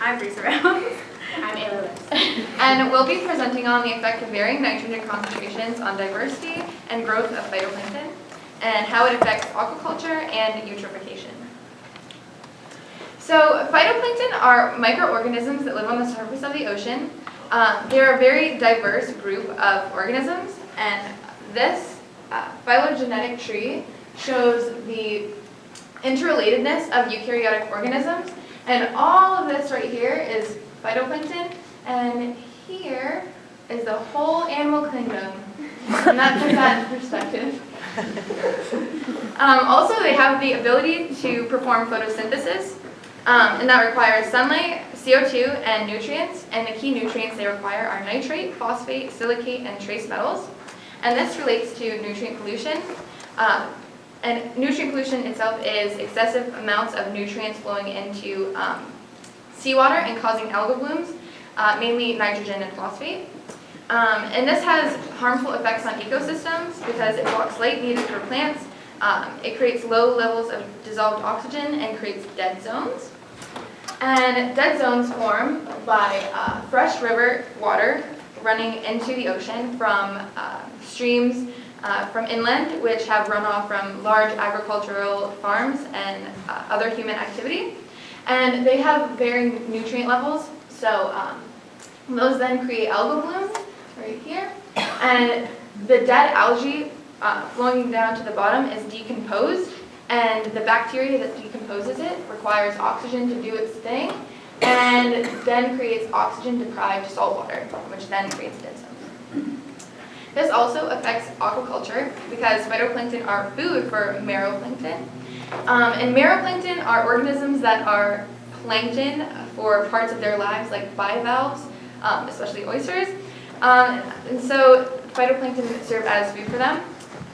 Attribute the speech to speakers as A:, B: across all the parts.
A: I'm Brissa.
B: I'm Ayla.
C: And we'll be presenting on the effect of varying nitrogen concentrations on diversity and growth of phytoplankton, and how it affects aquaculture and eutrophication. So phytoplankton are microorganisms that live on the surface of the ocean. They're a very diverse group of organisms, and this phylogenetic tree shows the interrelatedness of eukaryotic organisms, and all of this right here is phytoplankton, and here is the whole animal kingdom, and that puts that in perspective. Also, they have the ability to perform photosynthesis, and that requires sunlight, CO2, and nutrients, and the key nutrients they require are nitrate, phosphate, silicate, and trace metals, and this relates to nutrient pollution. And nutrient pollution itself is excessive amounts of nutrients flowing into seawater and causing algal blooms, mainly nitrogen and phosphate. And this has harmful effects on ecosystems because it blocks light needed for plants. It creates low levels of dissolved oxygen and creates dead zones. And dead zones form by fresh river water running into the ocean from streams from inland, which have runoff from large agricultural farms and other human activity. And they have varying nutrient levels, so those then create algal blooms right here. And the dead algae flowing down to the bottom is decomposed, and the bacteria that decomposes it requires oxygen to do its thing, and then creates oxygen-deprived saltwater, which then creates dead zones. This also affects aquaculture because phytoplankton are food for meroplankton. And meroplankton are organisms that are plankton for parts of their lives, like bivalves, especially oysters. And so phytoplankton serve as food for them.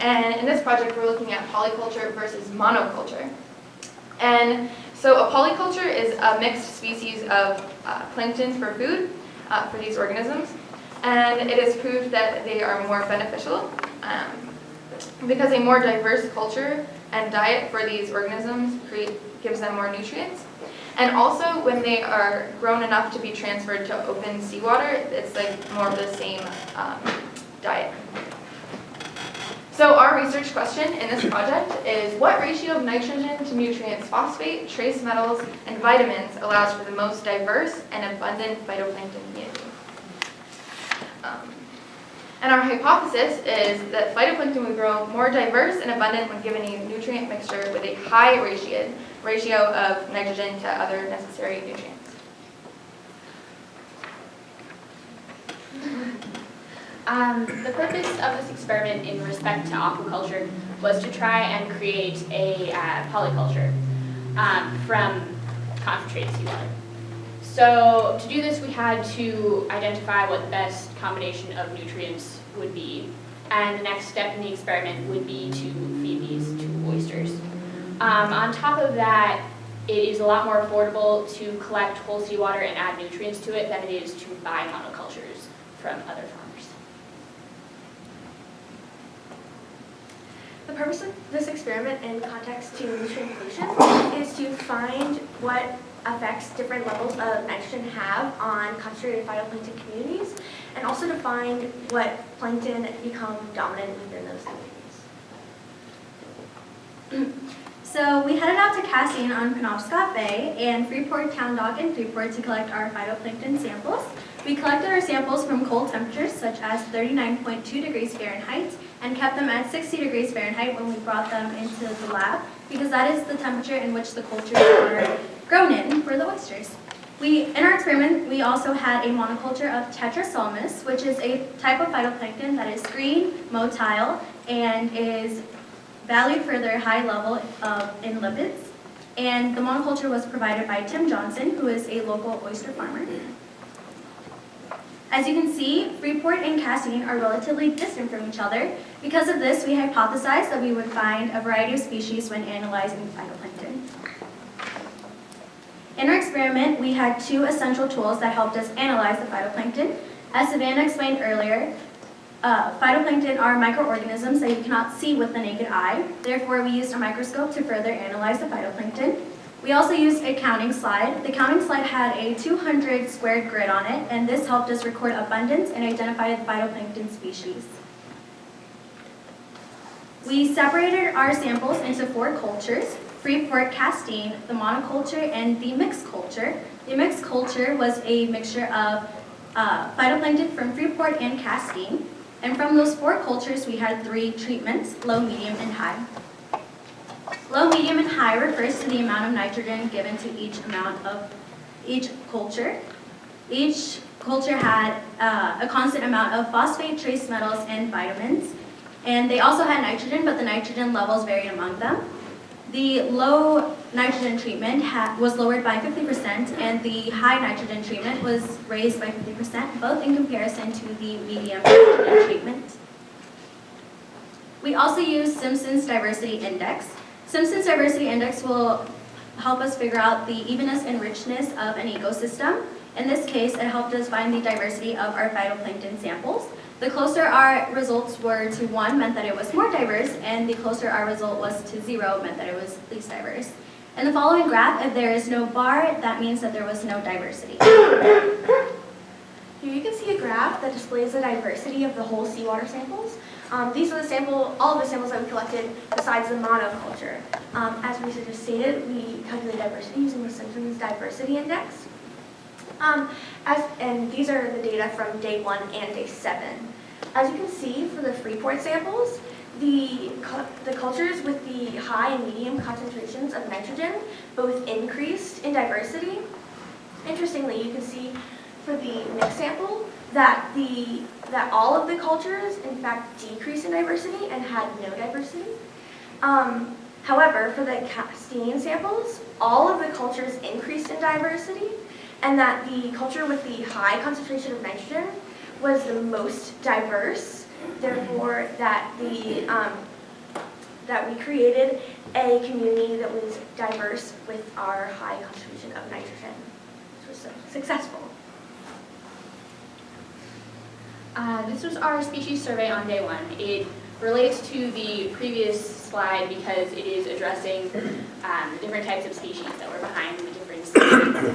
C: And in this project, we're looking at polyculture versus monoculture. And so a polyculture is a mixed species of plankton for food for these organisms. And it is proved that they are more beneficial because a more diverse culture and diet for these organisms gives them more nutrients. And also, when they are grown enough to be transferred to open seawater, it's like more of the same diet. So our research question in this project is, what ratio of nitrogen to nutrients, phosphate, trace metals, and vitamins allows for the most diverse and abundant phytoplankton community? And our hypothesis is that phytoplankton would grow more diverse and abundant when given a nutrient mixture with a high ratio of nitrogen to other necessary nutrients.
B: The purpose of this experiment in respect to aquaculture was to try and create a polyculture from concentrated seawater. So to do this, we had to identify what the best combination of nutrients would be, and the next step in the experiment would be to feed these to oysters. On top of that, it is a lot more affordable to collect whole seawater and add nutrients to it than it is to buy monocultures from other farmers.
A: The purpose of this experiment in context to nutrient pollution is to find what effects different levels of nitrogen have on concentrated phytoplankton communities, and also to find what plankton become dominant within those communities. So we headed out to Cassine on Penobscot Bay and Freeport Town Dock in Freeport to collect our phytoplankton samples. We collected our samples from cold temperatures such as 39.2 degrees Fahrenheit and kept them at 60 degrees Fahrenheit when we brought them into the lab, because that is the temperature in which the cultures are grown in for the oysters. In our experiment, we also had a monoculture of Tetrasalmus, which is a type of phytoplankton that is green, motile, and is valued for their high level in lipids. And the monoculture was provided by Tim Johnson, who is a local oyster farmer. As you can see, Freeport and Cassine are relatively distant from each other. Because of this, we hypothesized that we would find a variety of species when analyzing phytoplankton. In our experiment, we had two essential tools that helped us analyze the phytoplankton. As Savannah explained earlier, phytoplankton are microorganisms that you cannot see with the naked eye. Therefore, we used a microscope to further analyze the phytoplankton. We also used a counting slide. The counting slide had a 200 squared grid on it, and this helped us record abundance and identify the phytoplankton species. We separated our samples into 4 cultures: Freeport Castine, the monoculture, and the mixed culture. The mixed culture was a mixture of phytoplankton from Freeport and Castine. And from those 4 cultures, we had 3 treatments: low, medium, and high. Low, medium, and high refers to the amount of nitrogen given to each culture. Each culture had a constant amount of phosphate, trace metals, and vitamins. And they also had nitrogen, but the nitrogen levels varied among them. The low nitrogen treatment was lowered by 50%, and the high nitrogen treatment was raised by 50%, both in comparison to the medium nitrogen treatment. We also used Simpson's Diversity Index. Simpson's Diversity Index will help us figure out the evenness and richness of an ecosystem. In this case, it helped us find the diversity of our phytoplankton samples. The closer our results were to 1 meant that it was more diverse, and the closer our result was to 0 meant that it was least diverse. In the following graph, if there is no bar, that means that there was no diversity.
D: Here you can see a graph that displays the diversity of the whole seawater samples. These are all of the samples that we collected besides the monoculture. As Brissa just stated, we calculate diversity using the Simpson's Diversity Index. And these are the data from day 1 and day 7. As you can see, for the Freeport samples, the cultures with the high and medium concentrations of nitrogen both increased in diversity. Interestingly, you can see for the mixed sample that all of the cultures in fact decreased in diversity and had no diversity. However, for the Castine samples, all of the cultures increased in diversity, and that the culture with the high concentration of nitrogen was the most diverse. Therefore, that we created a community that was diverse with our high concentration of nitrogen, which was so successful.
B: This was our species survey on day 1. It relates to the previous slide because it is addressing the different types of species that were behind the difference in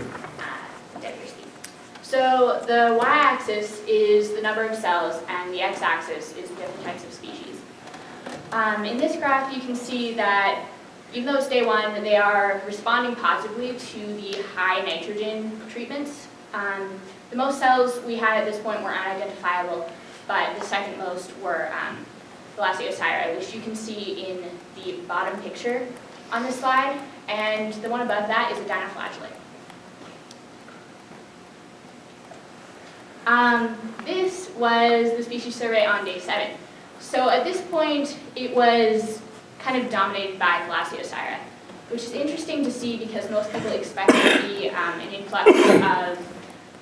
B: diversity. So the y-axis is the number of cells, and the x-axis is the different types of species. In this graph, you can see that even though it's day 1, they are responding positively to the high nitrogen treatments. The most cells we had at this point were unidentifiable, but the second most were Thalassiosira, which you can see in the bottom picture on this slide, and the one above that is a dinoflagellate. This was the species survey on day 7. So at this point, it was kind of dominated by Thalassiosira, which is interesting to see because most people expect to be an influx of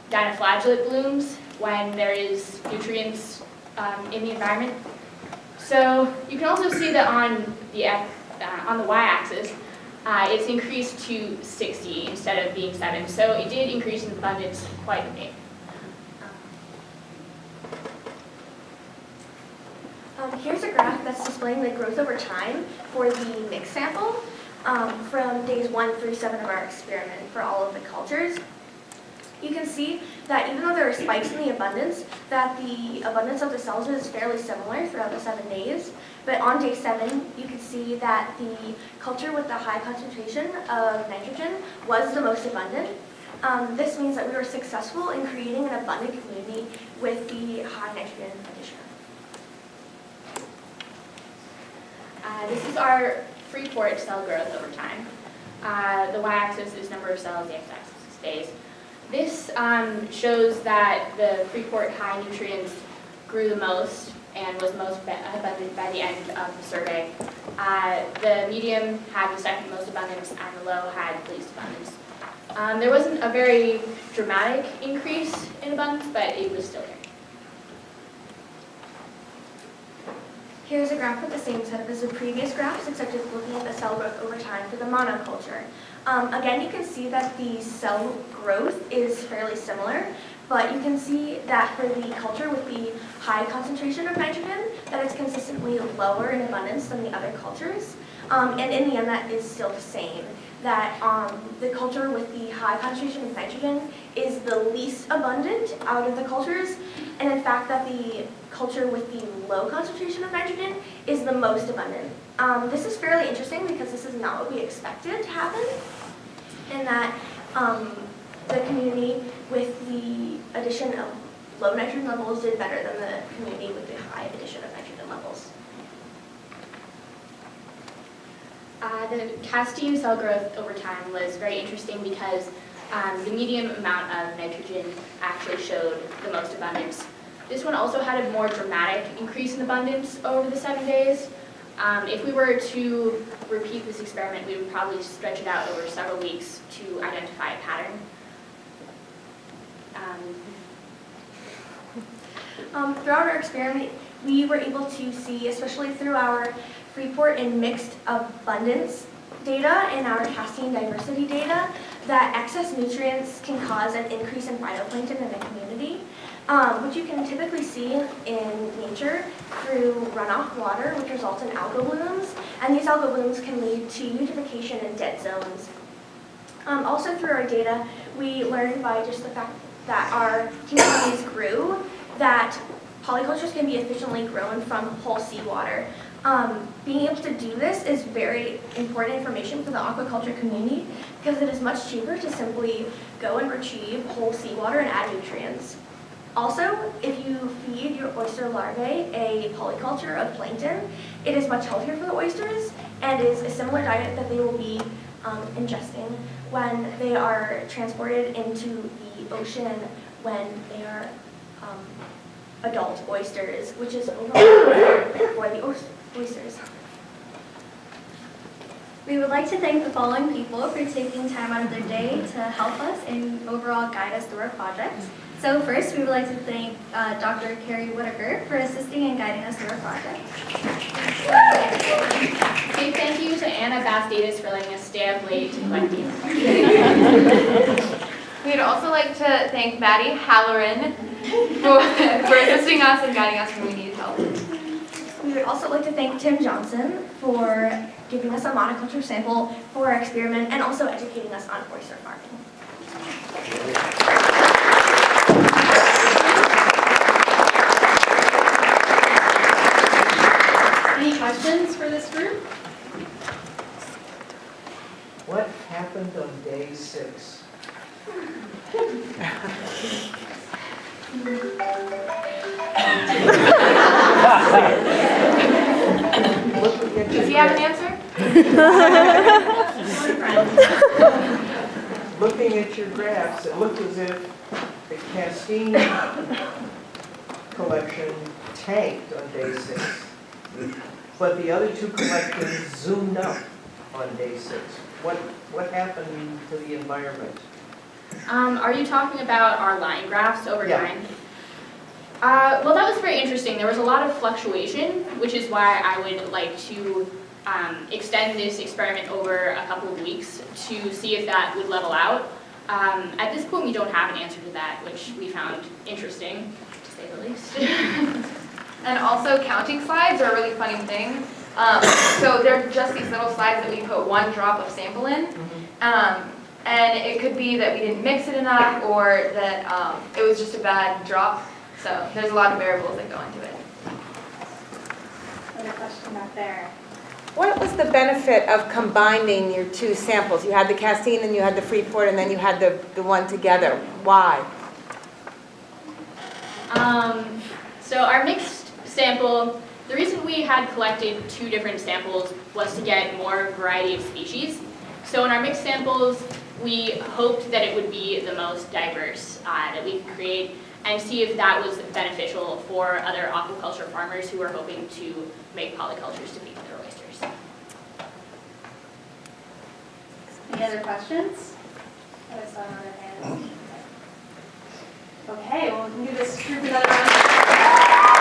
B: dinoflagellate blooms when there is nutrients in the environment. So you can also see that on the y-axis, it's increased to 60 instead of being 7. So it did increase in abundance quite a bit.
D: Here's a graph that's displaying the growth over time for the mixed sample from days 1 through 7 of our experiment for all of the cultures. You can see that even though there are spikes in the abundance, that the abundance of the cells is fairly similar throughout the 7 days. But on day 7, you can see that the culture with the high concentration of nitrogen was the most abundant. This means that we were successful in creating an abundant community with the high nitrogen addition.
B: This is our Freeport cell growth over time. The y-axis is number of cells, the x-axis is days. This shows that the Freeport high nutrients grew the most and was most abundant by the end of the survey. The medium had the second most abundance, and the low had the least abundance. There wasn't a very dramatic increase in abundance, but it was still there.
D: Here's a graph with the same setup as the previous graphs, except it's looking at the cell growth over time for the monoculture. Again, you can see that the cell growth is fairly similar, but you can see that for the culture with the high concentration of nitrogen, that it's consistently lower in abundance than the other cultures. And in the end, that is still the same. that the culture with the high concentration of nitrogen is the least abundant out of the cultures, and in fact that the culture with the low concentration of nitrogen is the most abundant. This is fairly interesting because this is not what we expected to happen, in that the community with the addition of low nitrogen levels did better than the community with the high addition of nitrogen levels.
B: The Castine cell growth over time was very interesting because the medium amount of nitrogen actually showed the most abundance. This one also had a more dramatic increase in abundance over the 7 days. If we were to repeat this experiment, we would probably stretch it out over several weeks to identify a pattern.
D: Throughout our experiment, we were able to see, especially through our Freeport and mixed abundance data and our casting diversity data, that excess nutrients can cause an increase in phytoplankton in a community, which you can typically see in nature through runoff water, which results in algal blooms, and these algal blooms can lead to eutrophication in dead zones. Also through our data, we learned by just the fact that our communities grew, that polycultures can be efficiently grown from whole seawater. Being able to do this is very important information for the aquaculture community because it is much cheaper to simply go and retrieve whole seawater and add nutrients. Also, if you feed your oyster larvae a polyculture of plankton, it is much healthier for the oysters and is a similar diet that they will be ingesting when they are transported into the ocean when they are adult oysters, which is overall for the oysters.
A: We would like to thank the following people for taking time out of their day to help us and overall guide us through our project. So first, we would like to thank Dr. Carrie Whitaker for assisting and guiding us through our project.
B: Big thank you to Anna Bastidas for letting us stay up late to collect these.
C: We'd also like to thank Maddie Halloran for assisting us and guiding us when we needed help.
D: We would also like to thank Tim Johnson for giving us a monoculture sample for our experiment and also educating us on oyster farming.
E: Any questions for this group?
F: What happened on day 6?
C: Does he have an answer?
F: Looking at your graphs, it looked as if the Castine collection tanked on day 6, but the other two collections zoomed up on day 6. What happened to the environment?
B: Are you talking about our line graphs over
F: Yeah.
B: time? Well, that was very interesting. There was a lot of fluctuation, which is why I would like to extend this experiment over a couple of weeks to see if that would level out. At this point, we don't have an answer to that, which we found interesting, to say the least.
C: And also, counting slides are a really funny thing. So they're just these little slides that we put one drop of sample in. And it could be that we didn't mix it enough or that it was just a bad drop. So there's a lot of variables that go into it.
E: Another question back there.
G: What was the benefit of combining your two samples? You had the Castine and you had the Freeport and then you had the one together. Why?
B: So our mixed sample, the reason we had collected 2 different samples was to get more variety of species. So in our mixed samples, we hoped that it would be the most diverse that we could create and see if that was beneficial for other aquaculture farmers who were hoping to make polycultures to feed their oysters.
E: Any other questions? I saw another hand. Okay, well, we can do this group another round.